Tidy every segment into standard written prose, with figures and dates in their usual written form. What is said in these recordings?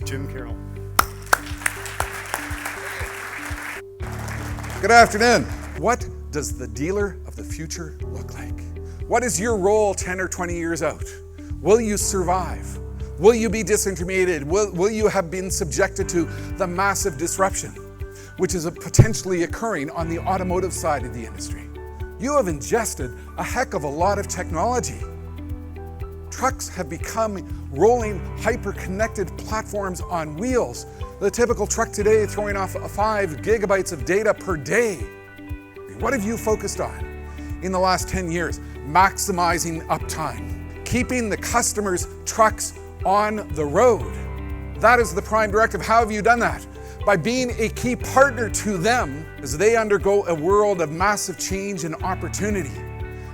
Jim Carroll. Good afternoon. What does the dealer of the future look like? What is your role 10 or 20 years out? Will you survive? Will you be disintermediated? Will you have been subjected to the massive disruption, which is potentially occurring on the automotive side of the industry? You have ingested a heck of a lot of technology. Trucks have become rolling, hyper-connected platforms on wheels. The typical truck today throwing off 5 gigabytes of data per day. What have you focused on in the last 10 years? Maximizing uptime, keeping the customers' trucks on the road. That is the prime directive. How have you done that? By being a key partner to them as they undergo a world of massive change and opportunity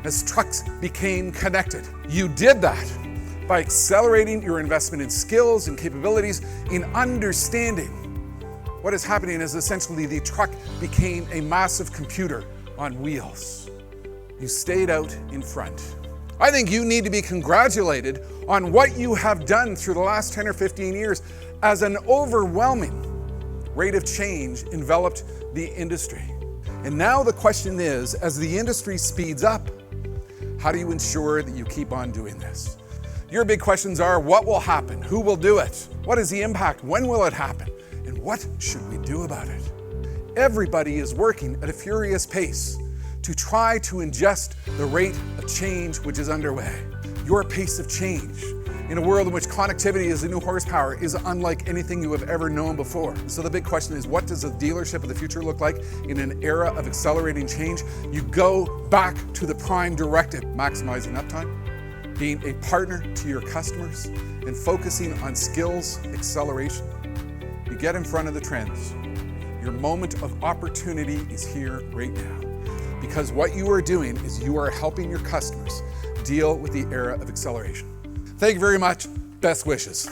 as trucks became connected. You did that by accelerating your investment in skills and capabilities in understanding what is happening as essentially the truck became a massive computer on wheels. You stayed out in front. I think you need to be congratulated on what you have done through the last 10 or 15 years as an overwhelming rate of change enveloped the industry. And now the question is, as the industry speeds up, how do you ensure that you keep on doing this? Your big questions are, what will happen? Who will do it? What is the impact? When will it happen? And what should we do about it? Everybody is working at a furious pace to try to ingest the rate of change which is underway. Your pace of change in a world in which connectivity is the new horsepower is unlike anything you have ever known before. So the big question is, what does the dealership of the future look like in an era of accelerating change? You go back to the prime directive, maximizing uptime, being a partner to your customers, and focusing on skills acceleration. You get in front of the trends. Your moment of opportunity is here right now. Because what you are doing is you are helping your customers deal with the era of acceleration. Thank you very much. Best wishes.